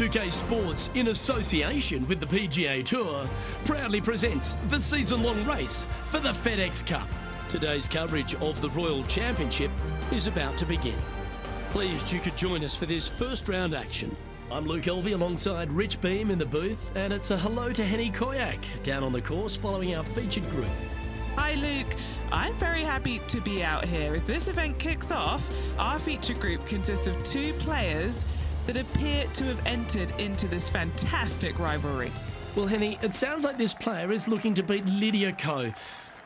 2K Sports, in association with the PGA Tour, proudly presents the season-long race for the FedEx Cup. Today's coverage of the Royal Championship is about to begin. Pleased you could join us for this first round action. I'm Luke Elvey alongside Rich Beam in the booth, and it's a hello to Henny Koyak down on the course following our featured group. Hi Luke, I'm very happy to be out here. As this event kicks off, our feature group consists of 2 players that appear to have entered into this fantastic rivalry. Well, Henny, it sounds like this player is looking to beat Lydia Ko,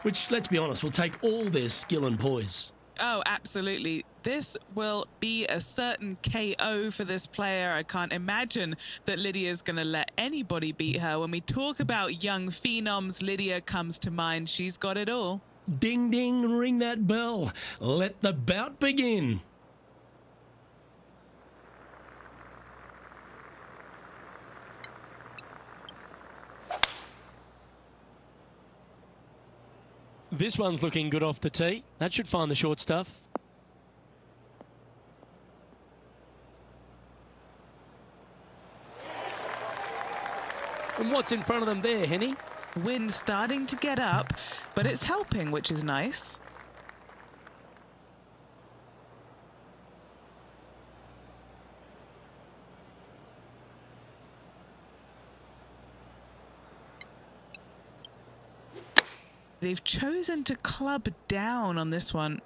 which, let's be honest, will take all their skill and poise. Oh, absolutely. This will be a certain KO for this player. I can't imagine that Lydia's going to let anybody beat her. When we talk about young phenoms, Lydia comes to mind. She's got it all. Ding, ding, ring that bell. Let the bout begin. This one's looking good off the tee. That should find the short stuff. And what's in front of them there, Henny? Wind starting to get up, but it's helping, which is nice. They've chosen to club down on this one.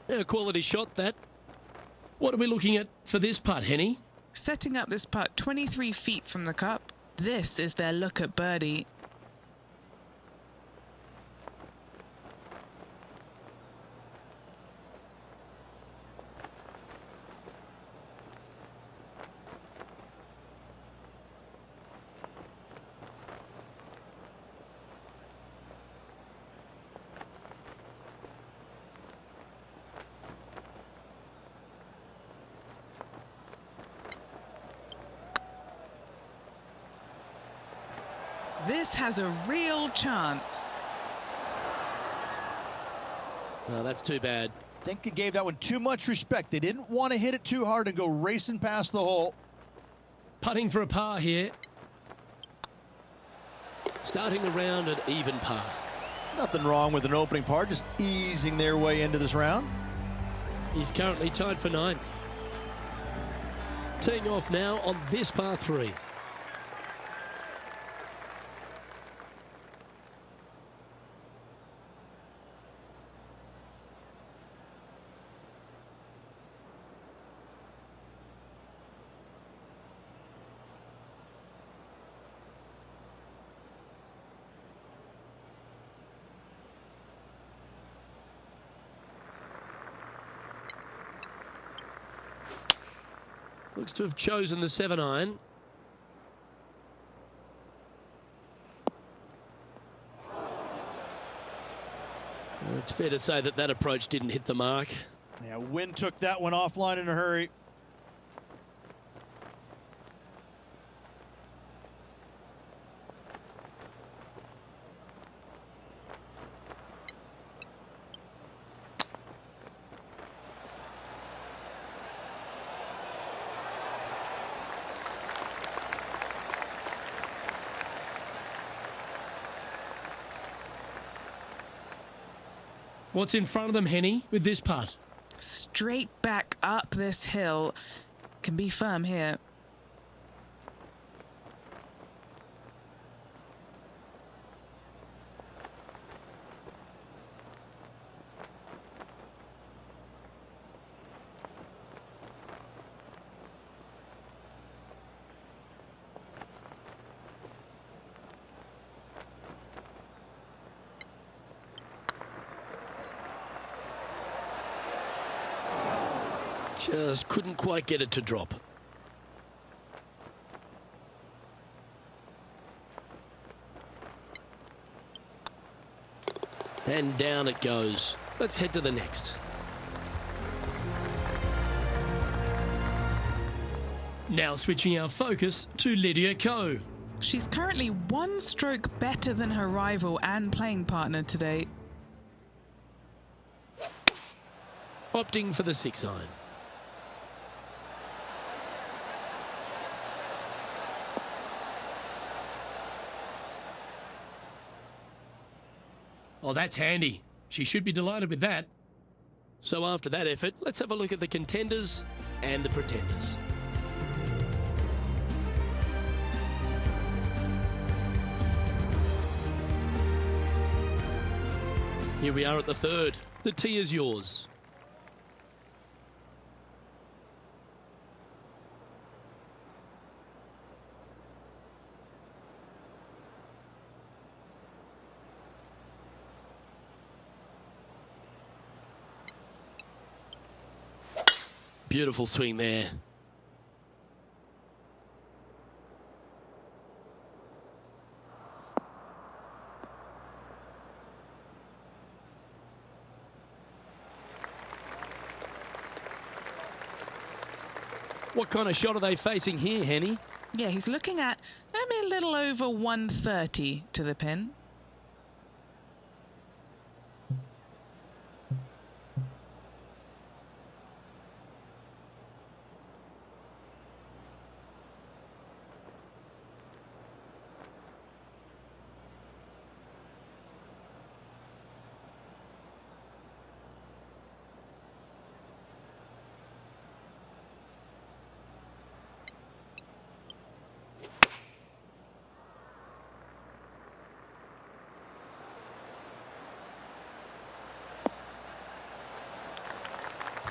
A quality shot, that. What are we looking at for this putt, Henny? Setting up this putt 23 feet from the cup. This is their look at birdie. This has a real chance. Oh, that's too bad. I think it gave that one too much respect. They didn't want to hit it too hard and go racing past the hole. Putting for a par here. Starting the round at even par. Nothing wrong with an opening par, just easing their way into this round. He's currently tied for 9th. Teeing off now on this par 3. Looks to have chosen the 7-iron. It's fair to say that that approach didn't hit the mark. Yeah, Wind took that one offline in a hurry. What's in front of them, Henny, with this putt? Straight back up this hill. Can be firm here. Just couldn't quite get it to drop. And down it goes. Let's head to the next. Now switching our focus to Lydia Ko. She's currently 1 stroke better than her rival and playing partner today. Opting for the 6-iron. Oh, that's handy. She should be delighted with that. So after that effort, let's have a look at the contenders and the pretenders. Here we are at the third. The tee is yours. Beautiful swing there. What kind of shot are they facing here, Henny? Yeah, he's looking at maybe a little over 130 to the pin.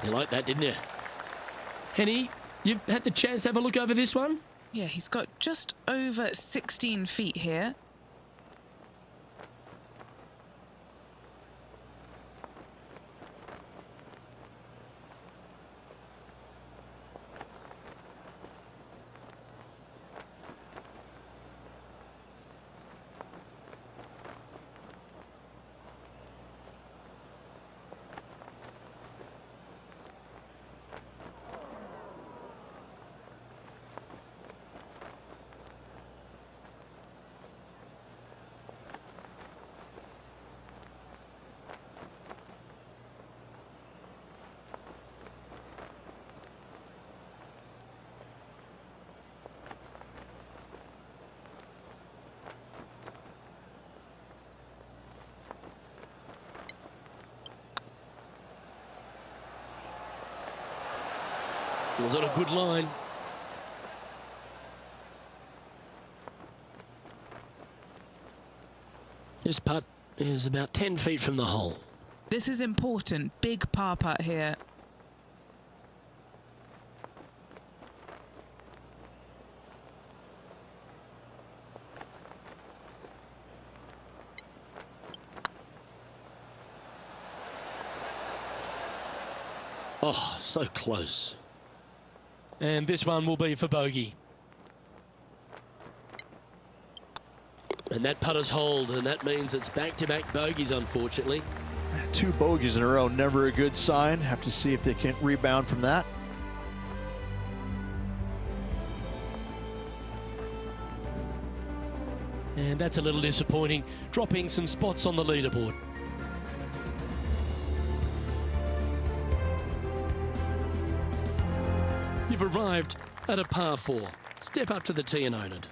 You like that, didn't you? Henny, you've had the chance to have a look over this one? Yeah, he's got just over 16 feet here. Was on a good line. This putt is about 10 feet from the hole. This is important. Big par putt here. Oh, so close. And this one will be for bogey. And that putter's hold, and that means it's back-to-back bogeys, unfortunately. 2 bogeys in a row, never a good sign. Have to see if they can rebound from that. And that's a little disappointing, dropping some spots on the leaderboard. You've arrived at a par 4. Step up to the tee and own it.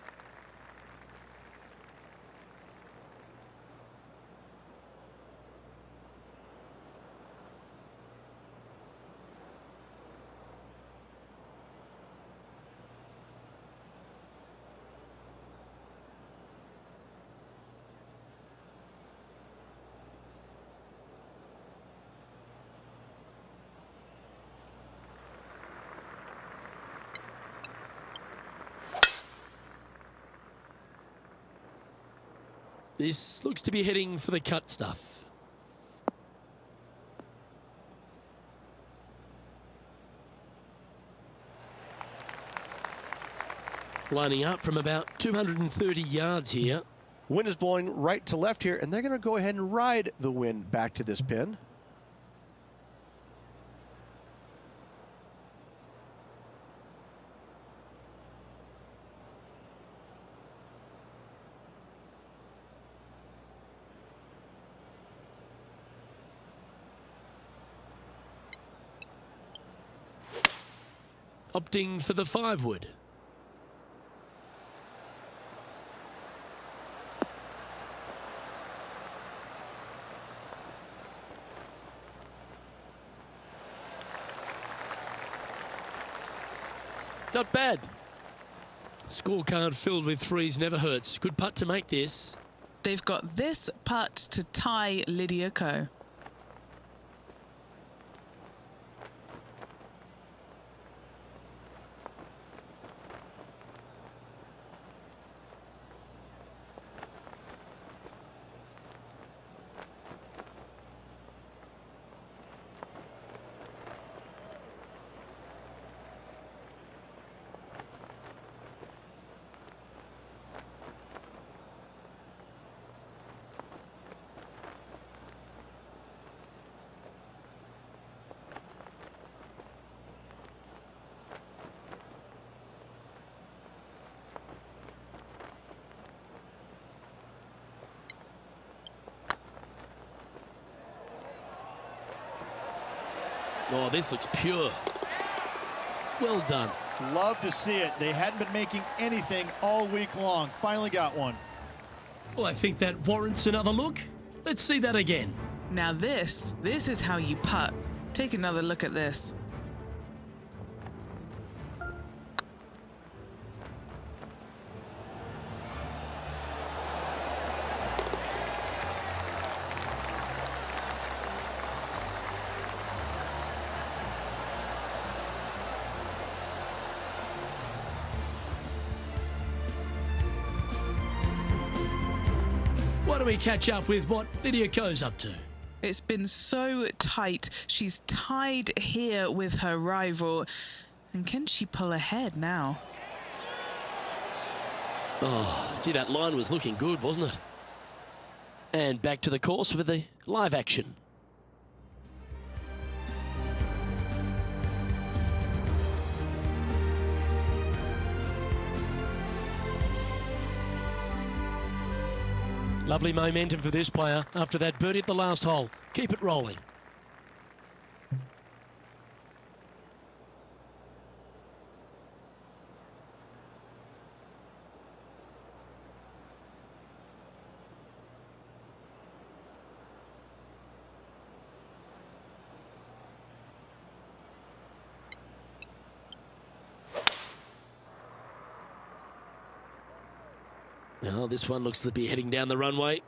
This looks to be heading for the cut stuff. Lining up from about 230 yards here. Wind is blowing right to left here, and they're going to go ahead and ride the wind back to this pin. opting for the 5-wood. Not bad. Scorecard filled with threes never hurts. Good putt to make this. They've got this putt to tie Lydia Ko. Oh, this looks pure. Well done. Love to see it. They hadn't been making anything all week long. Finally got one. Well, I think that warrants another look. Let's see that again. Now this is how you putt. Take another look at this. Why don't we catch up with what Lydia Ko's up to? It's been so tight. She's tied here with her rival. And can she pull ahead now? Oh, gee, that line was looking good, wasn't it? And back to the course with the live action. Lovely momentum for this player after that birdie at the last hole. Keep it rolling. Now this one looks to be heading down the runway.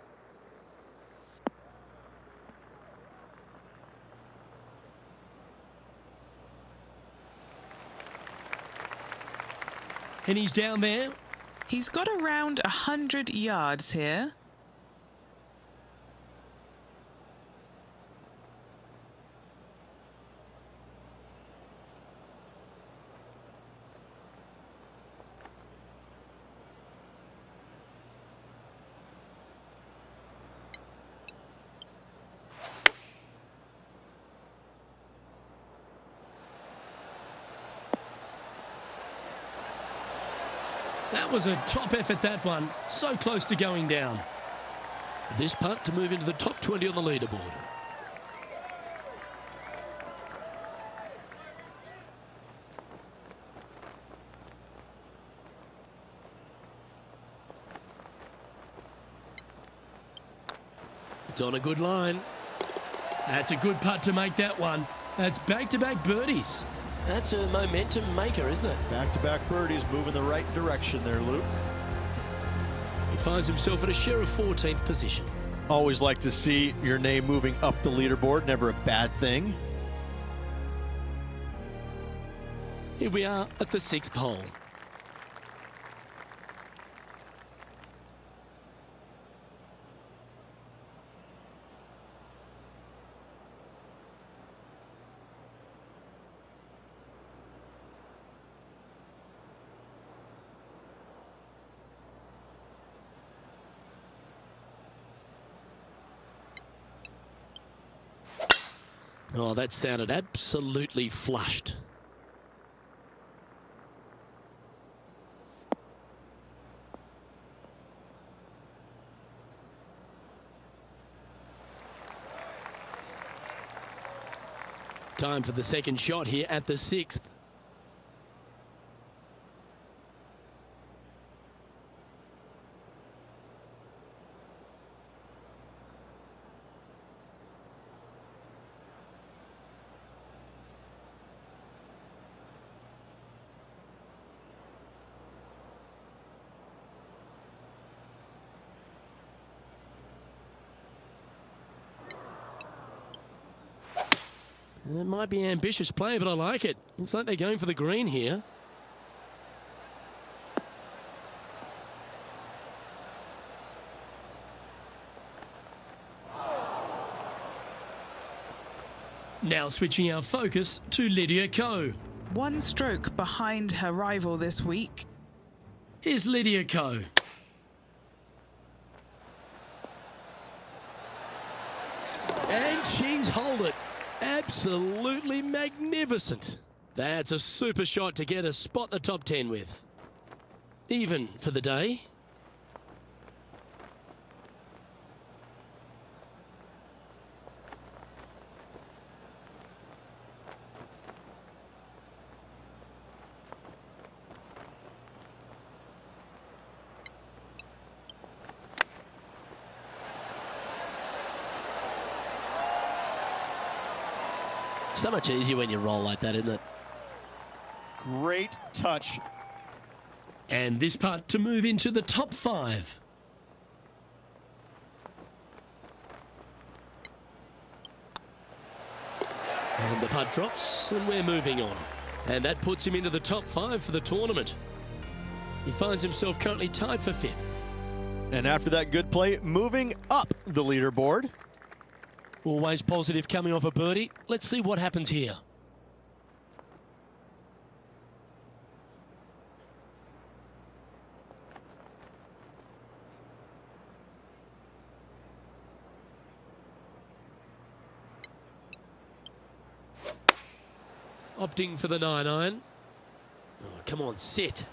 And he's down there. He's got around 100 yards here. That was a top effort, that one. So close to going down. This putt to move into the top 20 on the leaderboard. It's on a good line. That's a good putt to make that one. That's back-to-back birdies. That's a momentum maker, isn't it? Back-to-back birdies, moving the right direction there, Luke. He finds himself at a share of 14th position. Always like to see your name moving up the leaderboard. Never a bad thing. Here we are at the 6th hole. Oh, that sounded absolutely flushed. Time for the second shot here at the 6th. It might be ambitious play, but I like it. Looks like they're going for the green here. Now switching our focus to Lydia Ko. One stroke behind her rival this week. Here's Lydia Ko. And she's holed it. Absolutely magnificent. That's a super shot to get a spot in the top 10 with. Even for the day. So much easier when you roll like that, isn't it? Great touch. And this putt to move into the top 5. And the putt drops, and we're moving on. And that puts him into the top 5 for the tournament. He finds himself currently tied for 5th. And after that good play, moving up the leaderboard. Always positive coming off a birdie. Let's see what happens here. Opting for the 9-iron. Oh, come on, sit.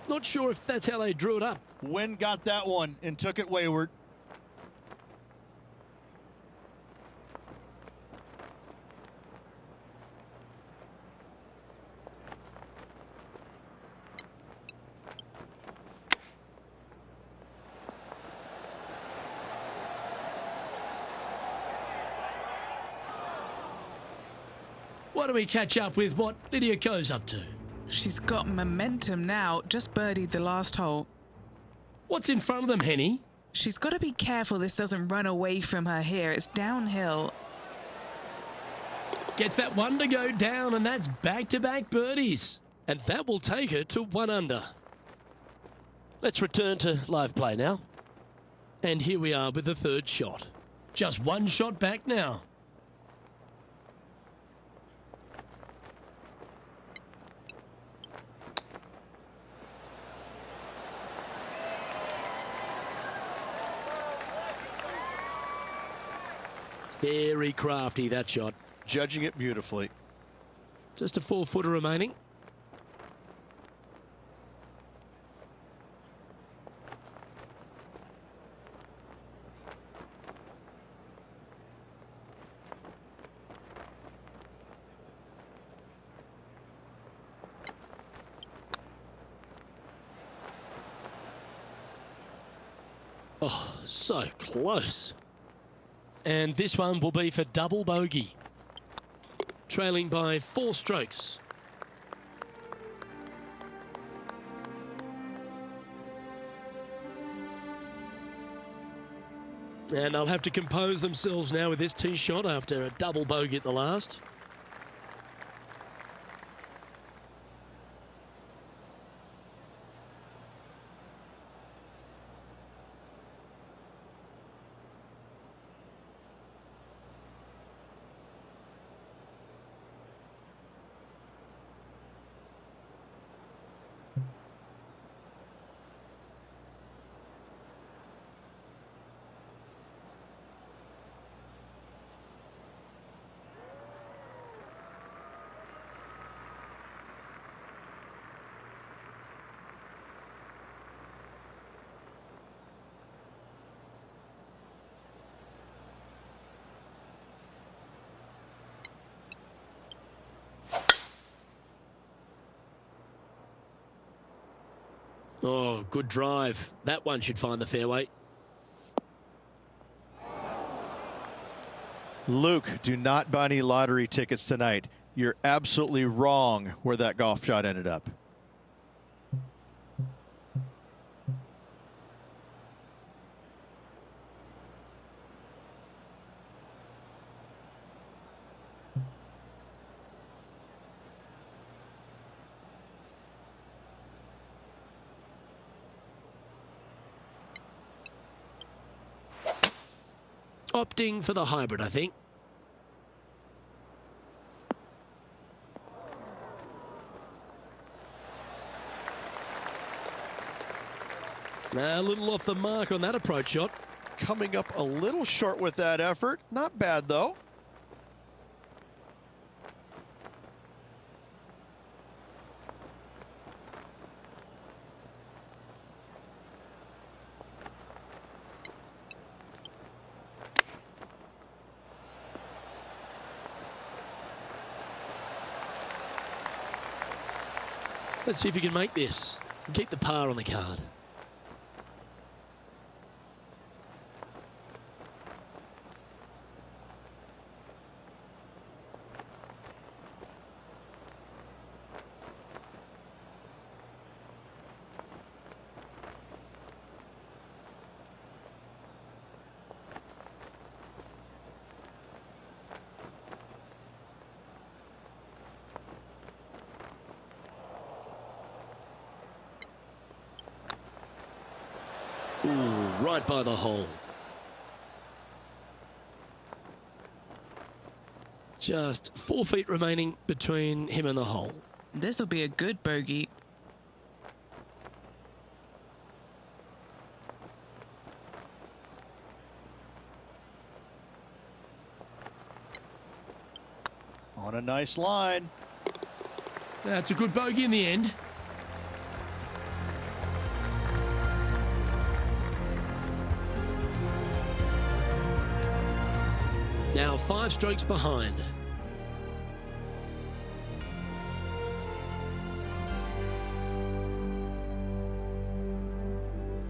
Not sure if that's how they drew it up. Wynn got that one and took it wayward. Why don't we catch up with what Lydia Ko's up to? She's got momentum now, just birdied the last hole. What's in front of them, Henny? She's got to be careful this doesn't run away from her here. It's downhill. Gets that one to go down, and that's back-to-back birdies. And that will take her to 1 under. Let's return to live play now. And here we are with the 3rd shot. Just 1 shot back now. Very crafty, that shot. Judging it beautifully. Just a 4-footer remaining. Oh, so close. And this one will be for double bogey. Trailing by 4 strokes. And they'll have to compose themselves now with this tee shot after a double bogey at the last. Oh, good drive. That one should find the fairway. Luke, do not buy any lottery tickets tonight. You're absolutely wrong where that golf shot ended up. opting for the hybrid, I think. A little off the mark on that approach shot. Coming up a little short with that effort. Not bad, though. Let's see if you can make this and keep the par on the card. Ooh, right by the hole. Just 4 feet remaining between him and the hole. This will be a good bogey. On a nice line. That's a good bogey in the end. Now 5 strokes behind.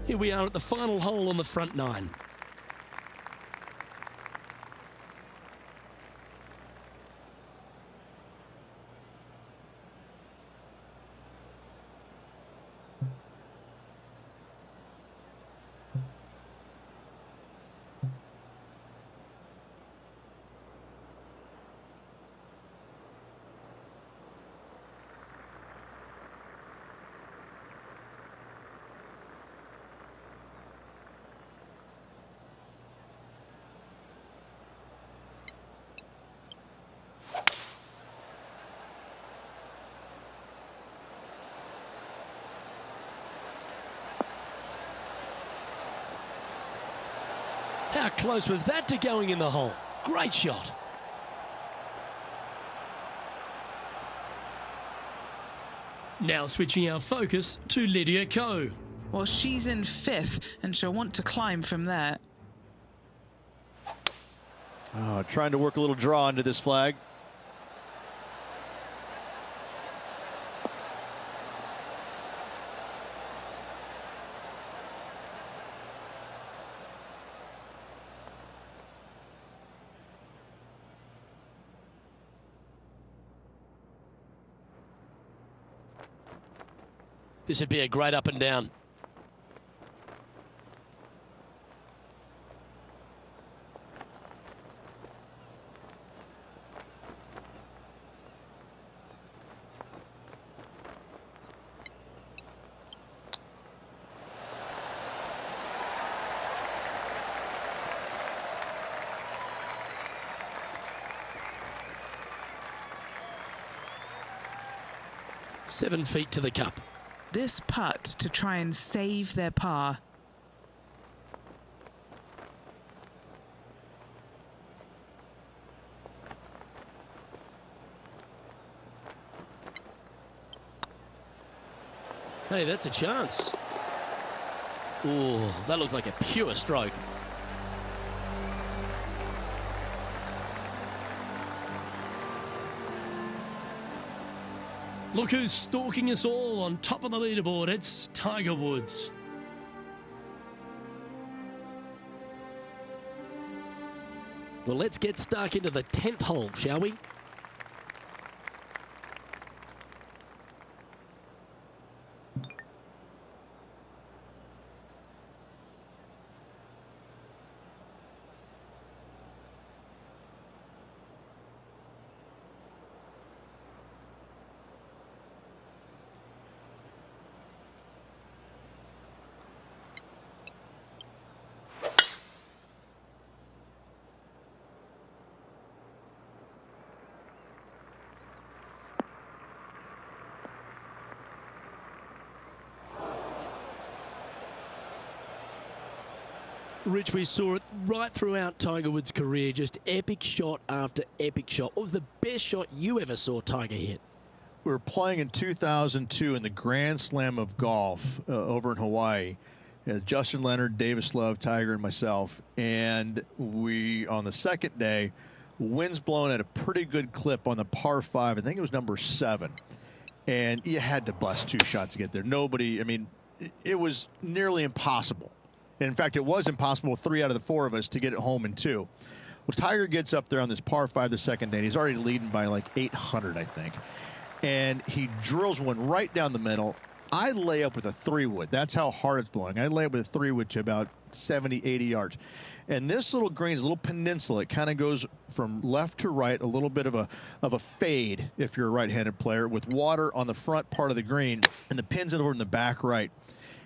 Here we are at the final hole on the front 9. How close was that to going in the hole? Great shot. Now switching our focus to Lydia Ko. Well, she's in 5th and she'll want to climb from there. Oh, trying to work a little draw into this flag. This would be a great up and down. Seven feet to the cup. This putt to try and save their par. Hey, that's a chance. Ooh, that looks like a pure stroke. Look who's stalking us all on top of the leaderboard. It's Tiger Woods. Well, let's get stuck into the 10th hole, shall we? Rich, we saw it right throughout Tiger Woods' career, just epic shot after epic shot. What was the best shot you ever saw Tiger hit? We were playing in 2002 in the Grand Slam of golf over in Hawaii. Justin Leonard, Davis Love, Tiger, and myself. And we, on the second day, wind's blowing at a pretty good clip on the par 5. I think it was number 7. And you had to bust 2 shots to get there. Nobody, I mean, it was nearly impossible. In fact, it was impossible with 3 out of the 4 of us to get it home in 2. Well, Tiger gets up there on this par 5 the second day, and he's already leading by like 800, I think. And he drills one right down the middle. I lay up with a 3-wood. That's how hard it's blowing. I lay up with a 3-wood to about 70, 80 yards. And this little green's a little peninsula. It kind of goes from left to right, a little bit of a fade if you're a right-handed player, with water on the front part of the green, and the pin's over in the back right.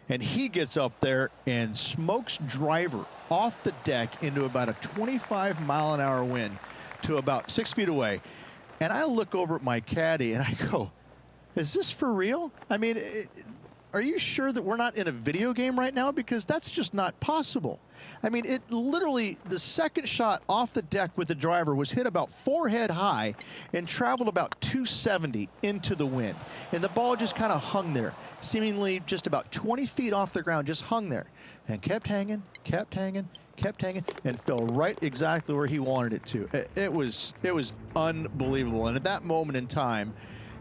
And he gets up there and smokes driver off the deck into about a 25-mile-an-hour wind to about 6 feet away. And I look over at my caddy and I go, is this for real? I mean, are you sure that we're not in a video game right now? Because that's just not possible. I mean, it literally, the second shot off the deck with the driver was hit about forehead high and traveled about 270 into the wind. And the ball just kind of hung there, seemingly just about 20 feet off the ground, just hung there and kept hanging, kept hanging, kept hanging, and fell right exactly where he wanted it to. It was unbelievable. And at that moment in time,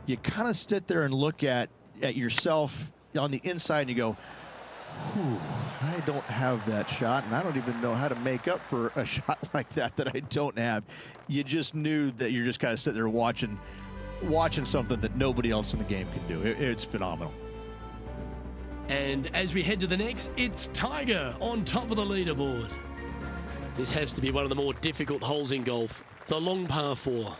you kind of sit there and look at yourself on the inside and you go, whew, I don't have that shot, and I don't even know how to make up for a shot like that I don't have. You just knew that you're just kind of sitting there watching something that nobody else in the game can do. It's phenomenal. And as we head to the next, it's Tiger on top of the leaderboard. This has to be one of the more difficult holes in golf, the long par 4.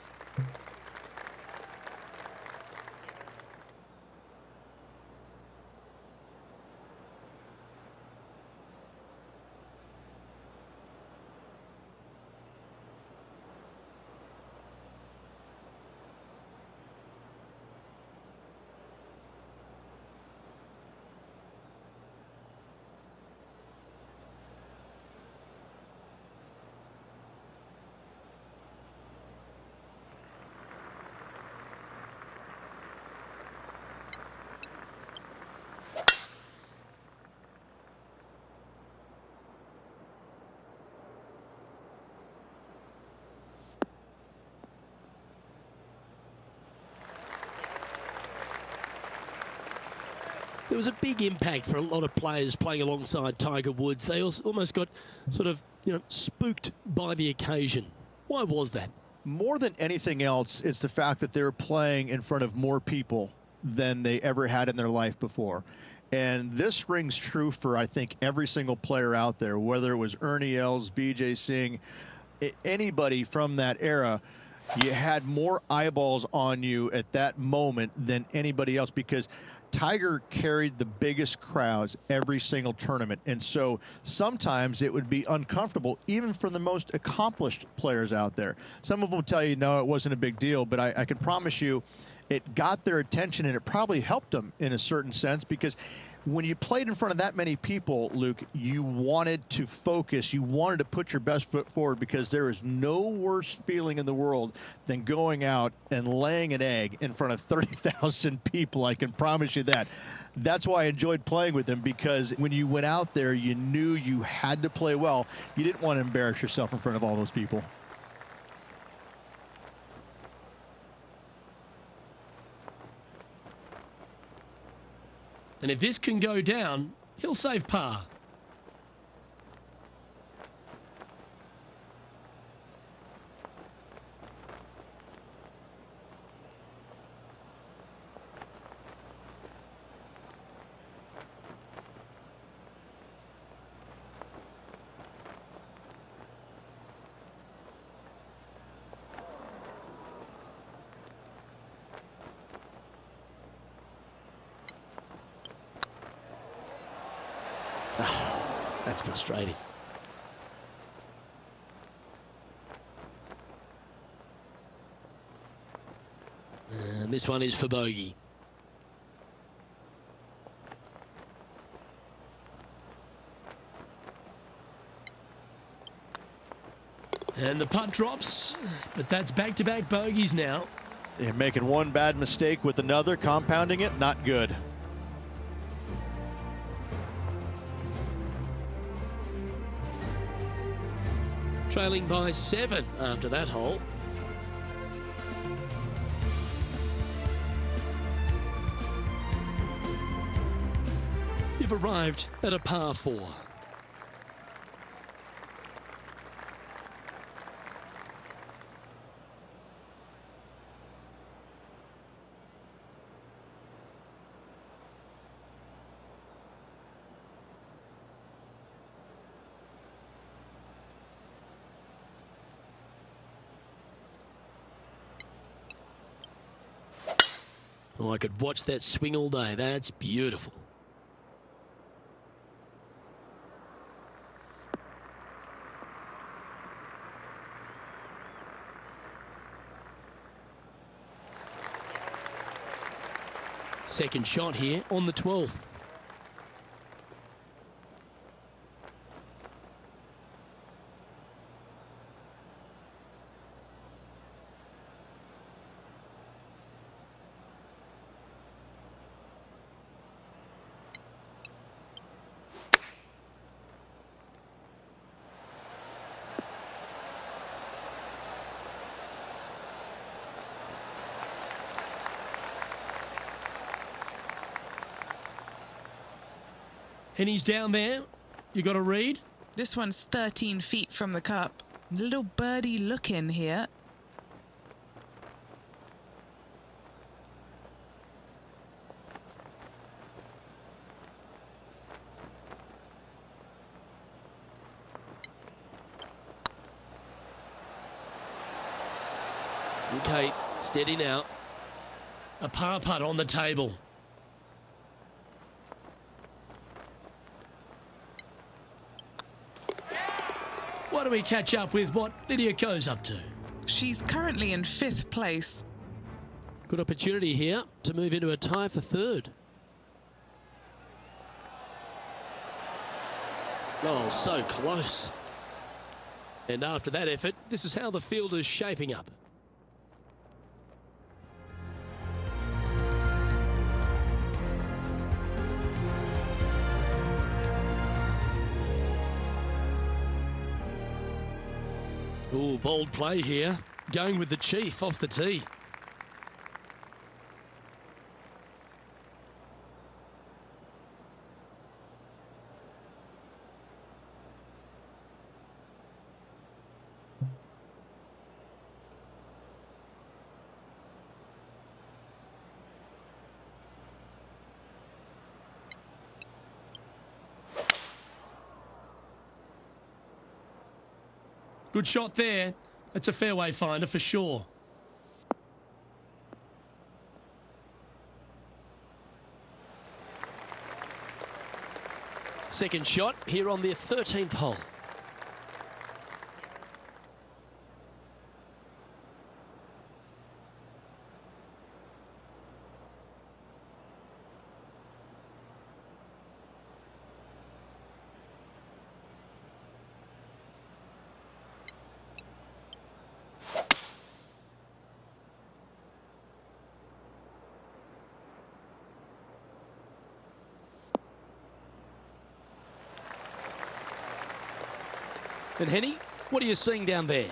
There was a big impact for a lot of players playing alongside Tiger Woods. They almost got sort of, spooked by the occasion. Why was that? More than anything else, it's the fact that they were playing in front of more people than they ever had in their life before. And this rings true for, I think, every single player out there, whether it was Ernie Els, Vijay Singh, anybody from that era. You had more eyeballs on you at that moment than anybody else, because Tiger carried the biggest crowds every single tournament. And so sometimes it would be uncomfortable, even for the most accomplished players out there. Some of them will tell you, no, it wasn't a big deal, but I can promise you it got their attention, and it probably helped them in a certain sense, because when you played in front of that many people, Luke, you wanted to focus. You wanted to put your best foot forward, because there is no worse feeling in the world than going out and laying an egg in front of 30,000 people. I can promise you that. That's why I enjoyed playing with him, because when you went out there, you knew you had to play well. You didn't want to embarrass yourself in front of all those people. And if this can go down, he'll save par. That's frustrating. And this one is for bogey. And the putt drops, but that's back-to-back bogeys now. They're making one bad mistake with another, compounding it, not good. Trailing by 7 after that hole. You've arrived at a par 4. Oh, I could watch that swing all day. That's beautiful. Second shot here on the 12th. And he's down there. You got a read? This one's 13 feet from the cup. Little birdie look in here. Okay, steady now. A par putt on the table. Why don't we catch up with what Lydia Ko's up to? She's currently in 5th place. Good opportunity here to move into a tie for 3rd. Oh, so close. And after that effort, this is how the field is shaping up. Ooh, bold play here. Going with the chief off the tee. Good shot there. That's a fairway finder for sure. Second shot here on their 13th hole. And Henny, what are you seeing down there?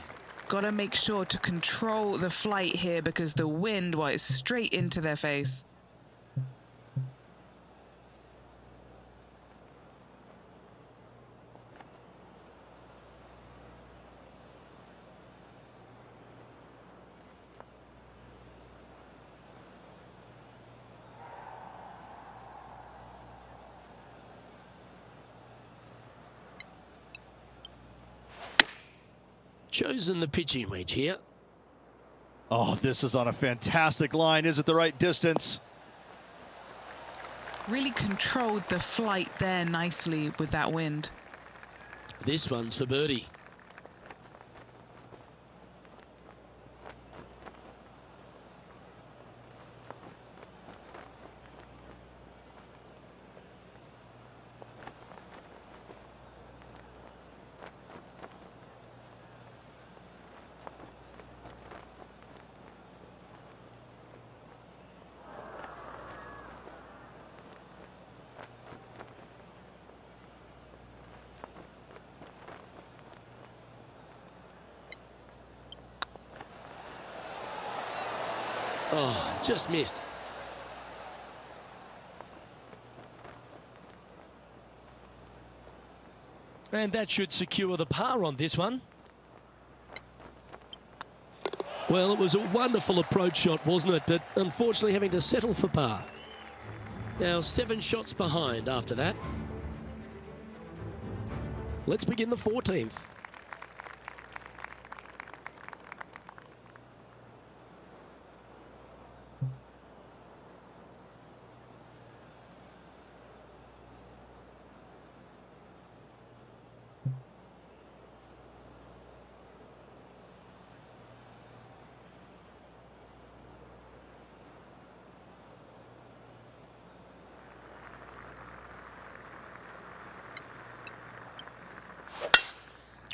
Got to make sure to control the flight here because the wind, well, it's straight into their face. Chosen the pitching wedge here. Oh, this is on a fantastic line. Is it the right distance? Really controlled the flight there nicely with that wind. This one's for birdie. Oh, just missed. And that should secure the par on this one. Well, it was a wonderful approach shot, wasn't it? But unfortunately having to settle for par. Now 7 shots behind after that. Let's begin the 14th.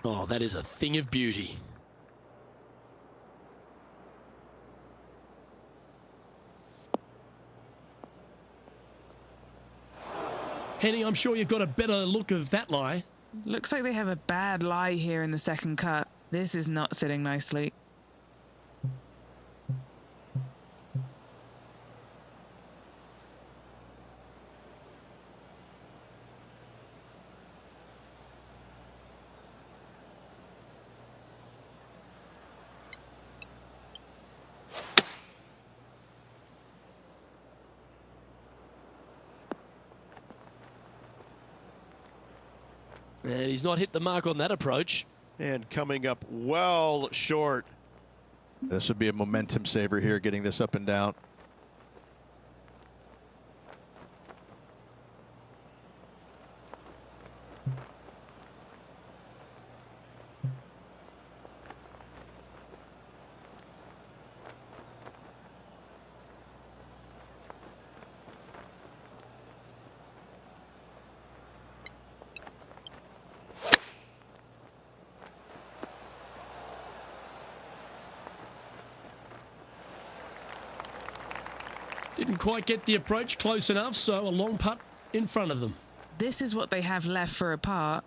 Oh, that is a thing of beauty. Henny, I'm sure you've got a better look of that lie. Looks like they have a bad lie here in the second cut. This is not sitting nicely. And he's not hit the mark on that approach. And coming up well short. This would be a momentum saver here, getting this up and down. Didn't quite get the approach close enough, so a long putt in front of them. This is what they have left for a par.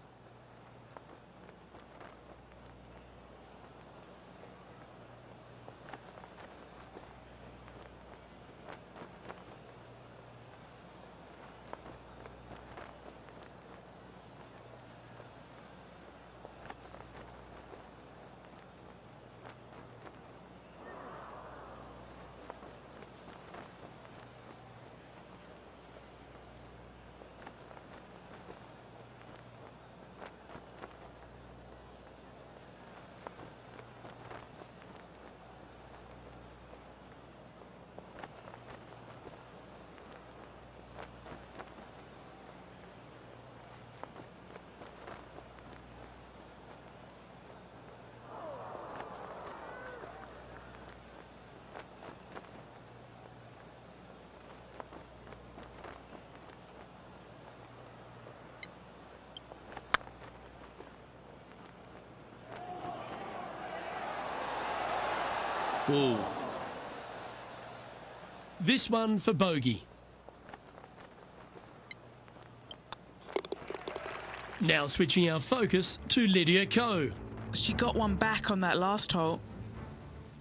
Ooh. This one for bogey. Now switching our focus to Lydia Ko. She got one back on that last hole.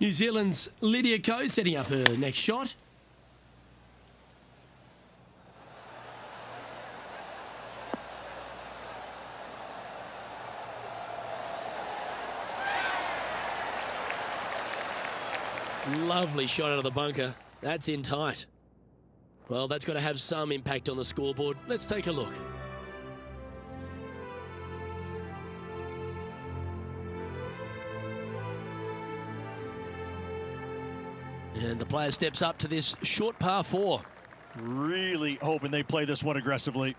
New Zealand's Lydia Ko setting up her next shot. Lovely shot out of the bunker. That's in tight. Well, that's got to have some impact on the scoreboard. Let's take a look. And the player steps up to this short par 4. Really hoping they play this one aggressively.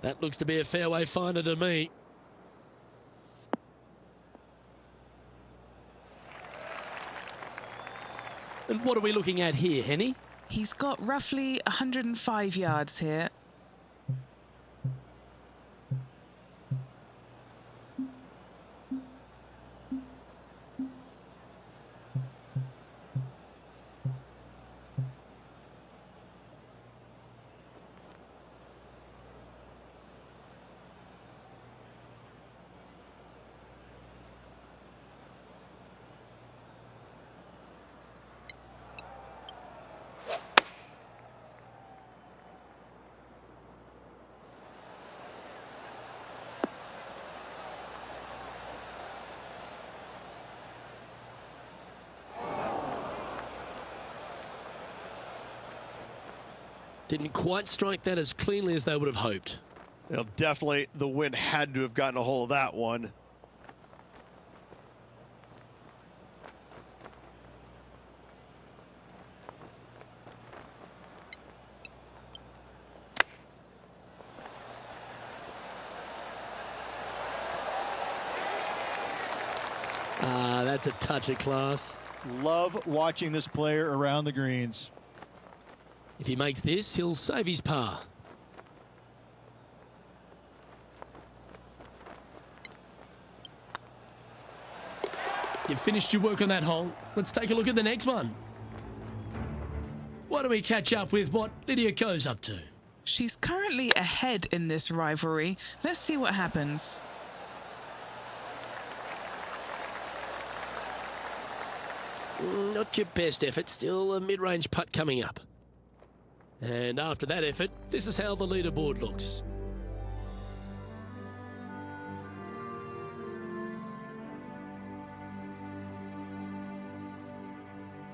That looks to be a fairway finder to me. And what are we looking at here, Henny? He's got roughly 105 yards here. Didn't quite strike that as cleanly as they would have hoped. Well, definitely the wind had to have gotten a hold of that one. That's a touch of class. Love watching this player around the greens. If he makes this, he'll save his par. You've finished your work on that hole. Let's take a look at the next one. Why don't we catch up with what Lydia Ko's up to? She's currently ahead in this rivalry. Let's see what happens. Not your best effort, still a mid-range putt coming up. And after that effort, this is how the leaderboard looks.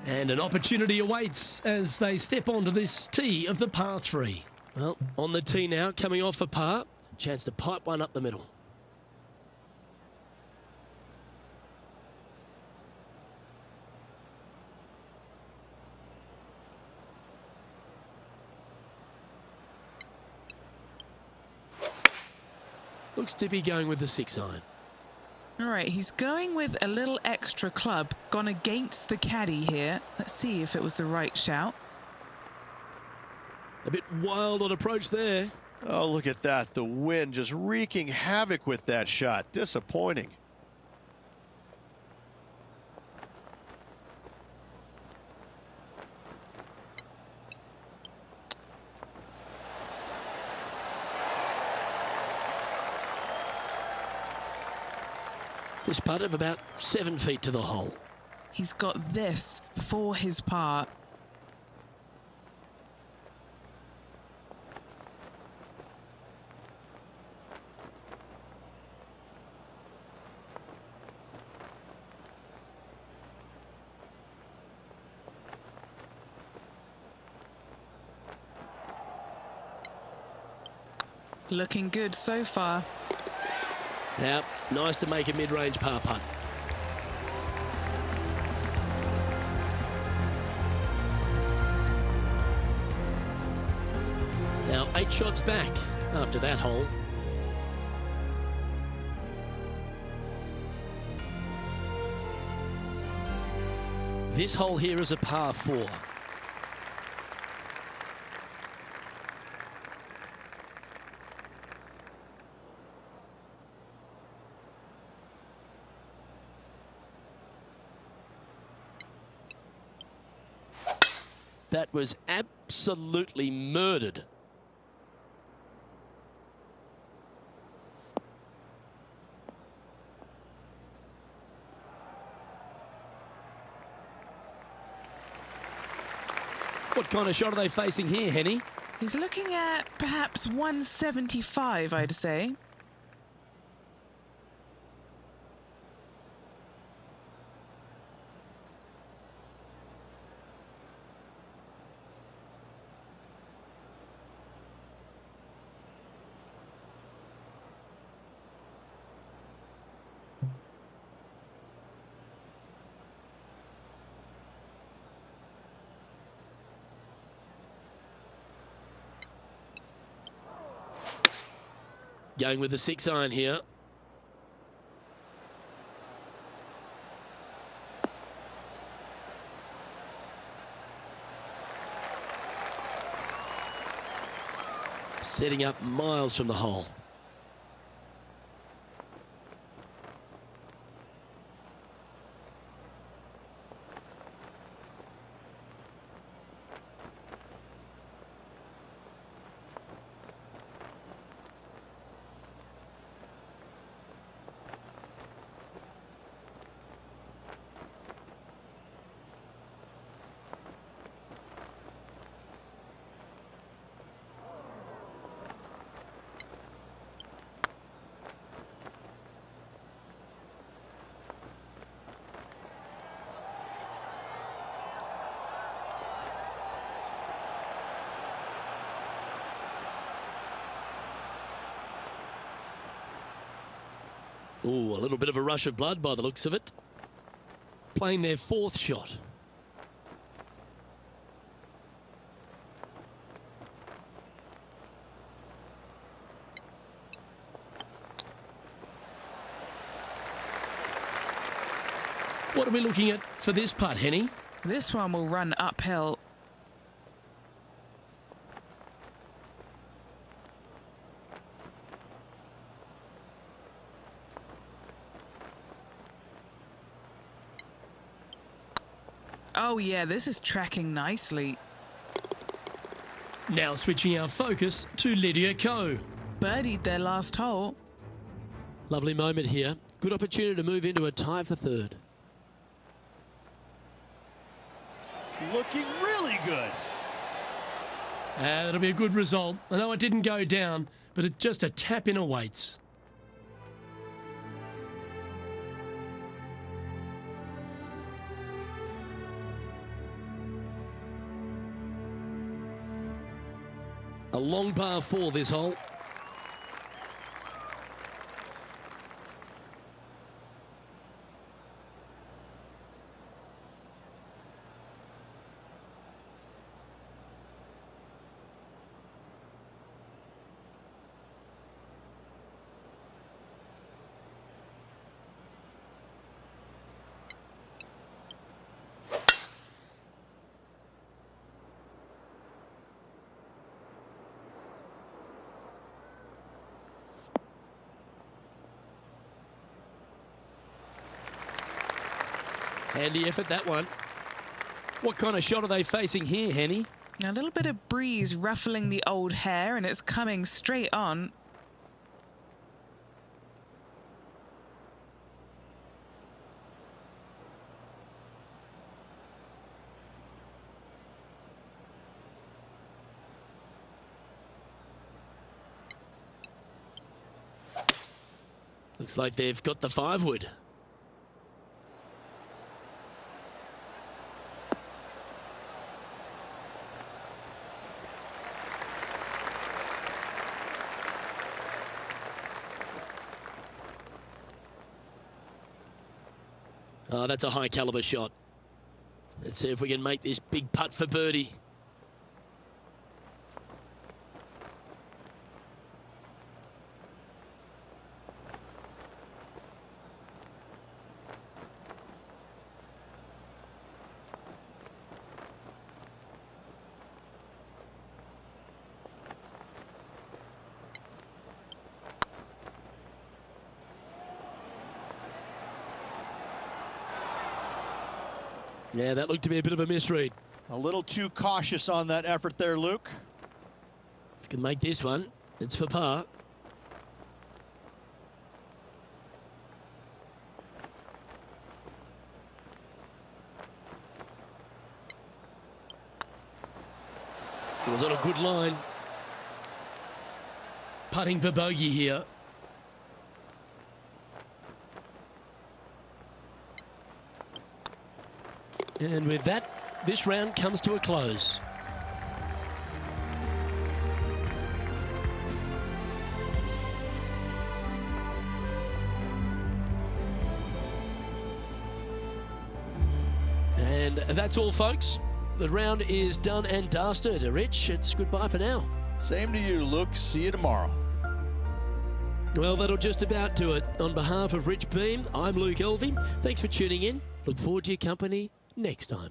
And an opportunity awaits as they step onto this tee of the par 3. Well, on the tee now, coming off a par, chance to pipe one up the middle. Looks to be going with the 6-iron. All right, he's going with a little extra club, gone against the caddy here. Let's see if it was the right shout. A bit wild on approach there. Oh, look at that. The wind just wreaking havoc with that shot. Disappointing. This putt of about 7 feet to the hole. He's got this for his par. Looking good so far. Now, nice to make a mid-range par putt. Now 8 shots back after that hole. This hole here is a par 4. That was absolutely murdered. What kind of shot are they facing here, Henny? He's looking at perhaps 175, I'd say. Going with the 6-iron here. Setting up miles from the hole. Ooh, a little bit of a rush of blood by the looks of it. Playing their fourth shot. What are we looking at for this putt, Henny? This one will run uphill. Oh yeah, this is tracking nicely. Now switching our focus to Lydia Ko. Birdied their last hole. Lovely moment here. Good opportunity to move into a tie for third. Looking really good. That'll be a good result. I know it didn't go down, but it's just a tap in awaits. A long par 4 this hole. Handy effort, that one. What kind of shot are they facing here, Henny? A little bit of breeze ruffling the old hair, and it's coming straight on. Looks like they've got the 5-wood. Oh, that's a high caliber shot. Let's see if we can make this big putt for birdie. Yeah, that looked to be a bit of a misread. A little too cautious on that effort there, Luke. If you can make this one, it's for par. It was on a good line. Putting for bogey here. And with that, this round comes to a close. And that's all, folks. The round is done and dusted. Rich, it's goodbye for now. Same to you, Luke. See you tomorrow. Well, that'll just about do it. On behalf of Rich Beem, I'm Luke Elvey. Thanks for tuning in. Look forward to your company next time.